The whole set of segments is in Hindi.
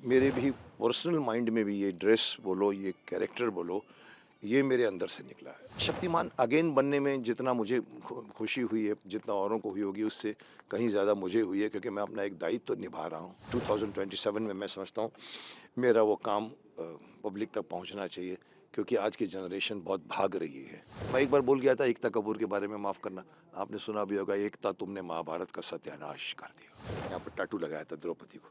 मेरे भी पर्सनल माइंड में भी ये ड्रेस बोलो, ये कैरेक्टर बोलो, ये मेरे अंदर से निकला है। शक्तिमान अगेन बनने में जितना मुझे खुशी हुई है, जितना औरों को हुई होगी, उससे कहीं ज़्यादा मुझे हुई है, क्योंकि मैं अपना एक दायित्व तो निभा रहा हूँ। 2027 में मैं समझता हूँ मेरा वो काम पब्लिक तक पहुँचना चाहिए, क्योंकि आज की जनरेशन बहुत भाग रही है। मैं एक बार बोल गया था एकता कपूर के बारे में, माफ़ करना, आपने सुना भी होगा, एकता तुमने महाभारत का सत्यानाश कर दिया। यहाँ पर टैटू लगाया था द्रौपदी को।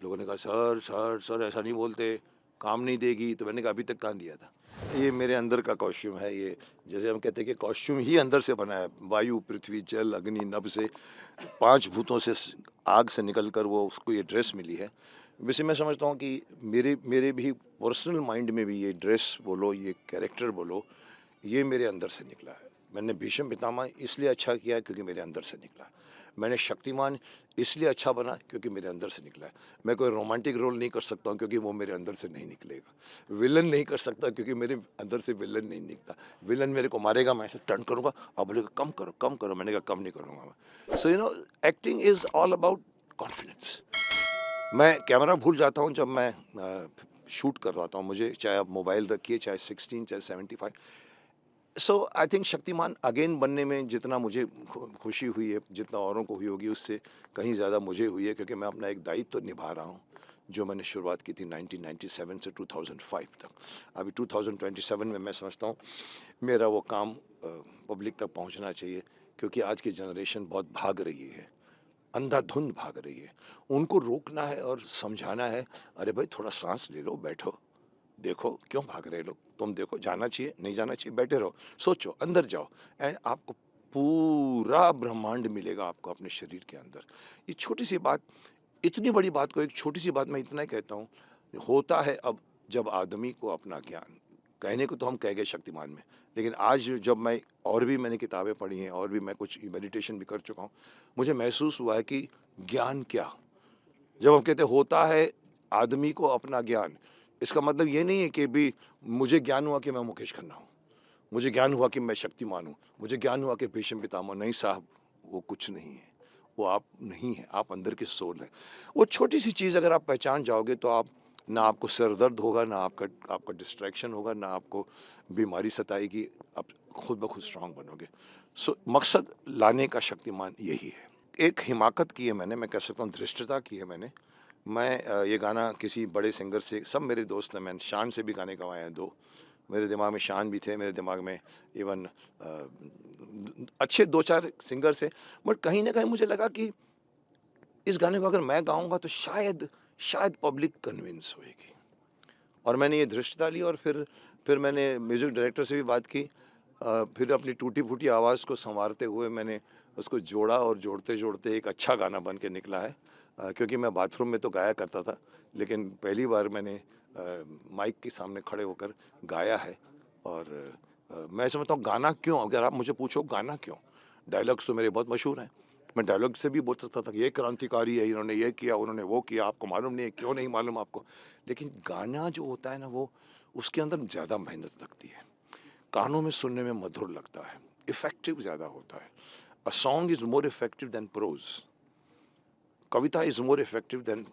लोगों ने कहा सर सर सर ऐसा नहीं बोलते, काम नहीं देगी। तो मैंने कहा अभी तक कहाँ दिया था। ये मेरे अंदर का कॉस्ट्यूम है। ये जैसे हम कहते हैं कि कॉस्ट्यूम ही अंदर से बना है, वायु पृथ्वी जल अग्नि नभ से, पांच भूतों से, आग से निकल कर वो उसको ये ड्रेस मिली है। वैसे मैं समझता हूँ कि मेरे मेरे भी पर्सनल माइंड में भी ये ड्रेस बोलो, ये कैरेक्टर बोलो, ये मेरे अंदर से निकला है। मैंने भीष्म पितामह इसलिए अच्छा किया क्योंकि मेरे अंदर से निकला। मैंने शक्तिमान इसलिए अच्छा बना क्योंकि मेरे अंदर से निकला है। मैं कोई रोमांटिक रोल नहीं कर सकता हूँ क्योंकि वो मेरे अंदर से नहीं निकलेगा। विलन नहीं कर सकता क्योंकि मेरे अंदर से विलन नहीं निकलता। विलन मेरे को मारेगा, मैं ऐसे टर्न करूँगा, अब बोलेगा कम करो कम करो, मैंने कहा कम नहीं करूँगा मैं। So acting is all about confidence. मैं कैमरा भूल जाता हूँ जब मैं शूट करवाता हूँ। मुझे चाहे आप मोबाइल रखिए, चाहे 16 चाहे 75। सो आई थिंक शक्तिमान अगेन बनने में जितना मुझे खुशी हुई है, जितना औरों को हुई होगी, उससे कहीं ज़्यादा मुझे हुई है, क्योंकि मैं अपना एक दायित्व तो निभा रहा हूँ जो मैंने शुरुआत की थी 1997 से 2005 तक। अभी 2027 में मैं समझता हूँ मेरा वो काम पब्लिक तक पहुँचना चाहिए, क्योंकि आज की जनरेशन बहुत भाग रही है, अंधाधुंध भाग रही है। उनको रोकना है और समझाना है, अरे भाई थोड़ा सांस ले लो, बैठो, देखो क्यों भाग रहे लोग, तुम देखो, जाना चाहिए नहीं जाना चाहिए, बैठे रहो, सोचो, अंदर जाओ, एंड आपको पूरा ब्रह्मांड मिलेगा आपको अपने शरीर के अंदर। ये छोटी सी बात, इतनी बड़ी बात को एक छोटी सी बात में इतना ही कहता हूँ, होता है अब जब आदमी को अपना ज्ञान, कहने को तो हम कह गए शक्तिमान में, लेकिन आज जब मैं और भी मैंने किताबें पढ़ी हैं और भी मैं कुछ मेडिटेशन भी कर चुका हूँ, मुझे महसूस हुआ है कि ज्ञान क्या, जब हम कहते होता है आदमी को अपना ज्ञान, इसका मतलब ये नहीं है कि भी मुझे ज्ञान हुआ कि मैं मुकेश खन्ना हूँ, मुझे ज्ञान हुआ कि मैं शक्तिमान हूँ, मुझे ज्ञान हुआ कि भीष्म पितामह। नहीं साहब, वो कुछ नहीं है, वो आप नहीं है, आप अंदर की सोल है। वो छोटी सी चीज़ अगर आप पहचान जाओगे तो आप, ना आपको सिर दर्द होगा, ना आपका आपका डिस्ट्रैक्शन होगा, ना आपको बीमारी सताएगी, आप खुद ब खुद स्ट्रांग बनोगे। सो मकसद लाने का शक्तिमान यही है। एक हिमाकत की है मैंने, मैं कह सकता हूँ धृष्टता की है मैंने। मैं ये गाना किसी बड़े सिंगर से, सब मेरे दोस्त हैं, मैंने शान से भी गाने गवाए हैं दो। मेरे दिमाग में शान भी थे, मेरे दिमाग में इवन अच्छे दो चार सिंगर्स हैं। बट कहीं ना कहीं मुझे लगा कि इस गाने को अगर मैं गाऊंगा तो शायद शायद पब्लिक कन्विंस होएगी। और मैंने ये धृष्टता ली, और फिर मैंने म्यूज़िक डायरेक्टर से भी बात की। फिर अपनी टूटी फूटी आवाज़ को संवारते हुए मैंने उसको जोड़ा, और जोड़ते जोड़ते एक अच्छा गाना बन के निकला है। क्योंकि मैं बाथरूम में तो गाया करता था, लेकिन पहली बार मैंने माइक के सामने खड़े होकर गाया है। और मैं समझता हूँ गाना क्यों, अगर आप मुझे पूछो गाना क्यों, डायलॉग्स तो मेरे बहुत मशहूर हैं। मैं डायलॉग से भी बोल सकता था कि ये क्रांतिकारी है, इन्होंने ये किया, उन्होंने वो किया, आपको मालूम नहीं है, क्यों नहीं मालूम आपको। लेकिन गाना जो होता है ना, वो उसके अंदर ज़्यादा मेहनत लगती है, कानों में सुनने में मधुर लगता है, इफेक्टिव ज़्यादा होता है। A song is more effective than prose, कविता इज़ मोर इफेक्टिव देन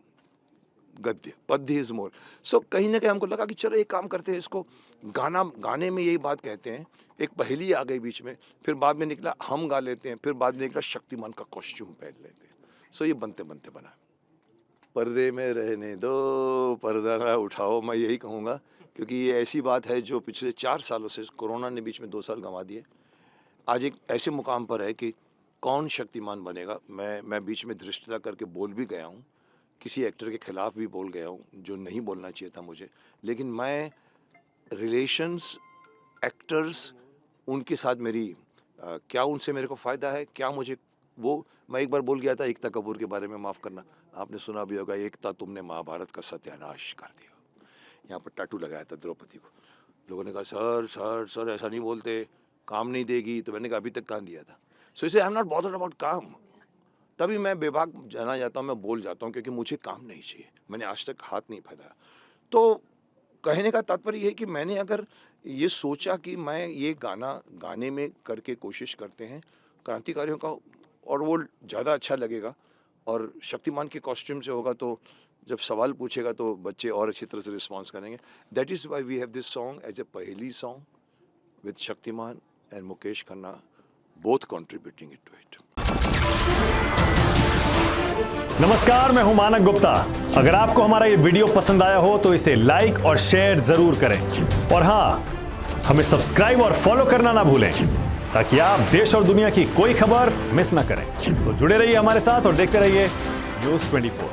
गद्य, पद्य इज़ मोर। सो कहीं ना कहीं हमको लगा कि चलो एक काम करते हैं, इसको गाना, गाने में यही बात कहते हैं। एक पहेली आ गई बीच में, फिर बाद में निकला हम गा लेते हैं, फिर बाद में निकला शक्तिमान का कॉस्ट्यूम पहन लेते हैं। सो ये बनते बनते बना। पर्दे में रहने दो, पर्दा ना उठाओ, मैं यही कहूँगा, क्योंकि ये ऐसी बात है जो पिछले 4 सालों से, कोरोना ने बीच में 2 साल गंवा दिए, आज एक ऐसे मुकाम पर है कि कौन शक्तिमान बनेगा। मैं बीच में धृष्टता करके बोल भी गया हूँ, किसी एक्टर के खिलाफ भी बोल गया हूँ जो नहीं बोलना चाहिए था मुझे। लेकिन मैं रिलेशंस, एक्टर्स, उनके साथ मेरी क्या उनसे मेरे को फ़ायदा है, क्या मुझे वो, मैं एक बार बोल गया था एकता कपूर के बारे में, माफ़ करना, आपने सुना भी होगा, एकता तुमने महाभारत का सत्यानाश कर दिया। यहाँ पर टैटू लगाया था द्रौपदी को। लोगों ने कहा सर सर सर ऐसा नहीं बोलते, काम नहीं देगी। तो मैंने कहा अभी तक कहाँ दिया था। सो इसे I am not bothered about काम। तभी मैं बेबाक जाना जाता हूँ, मैं बोल जाता हूँ, क्योंकि मुझे काम नहीं चाहिए, मैंने आज तक हाथ नहीं फैलाया। तो कहने का तात्पर्य ये है कि मैंने अगर ये सोचा कि मैं ये गाना गाने में करके कोशिश करते हैं क्रांतिकारियों का, और वो ज़्यादा अच्छा लगेगा, और शक्तिमान के कॉस्ट्यूम से होगा तो जब सवाल पूछेगा तो बच्चे और अच्छी तरह से रिस्पॉन्स करेंगे. That is why we have this song as a पहेली song with Shaktimaan and Mukesh Khanna both contributing it to it. नमस्कार, मैं हूं मानक गुप्ता. अगर आपको हमारा ये वीडियो पसंद आया हो तो इसे लाइक और शेयर जरूर करें. और हां, हमें सब्सक्राइब और फॉलो करना ना भूलें ताकि आप देश और दुनिया की कोई खबर मिस ना करें. तो जुड़े रहिए हमारे साथ और देखते रहिए न्यूज़ 24.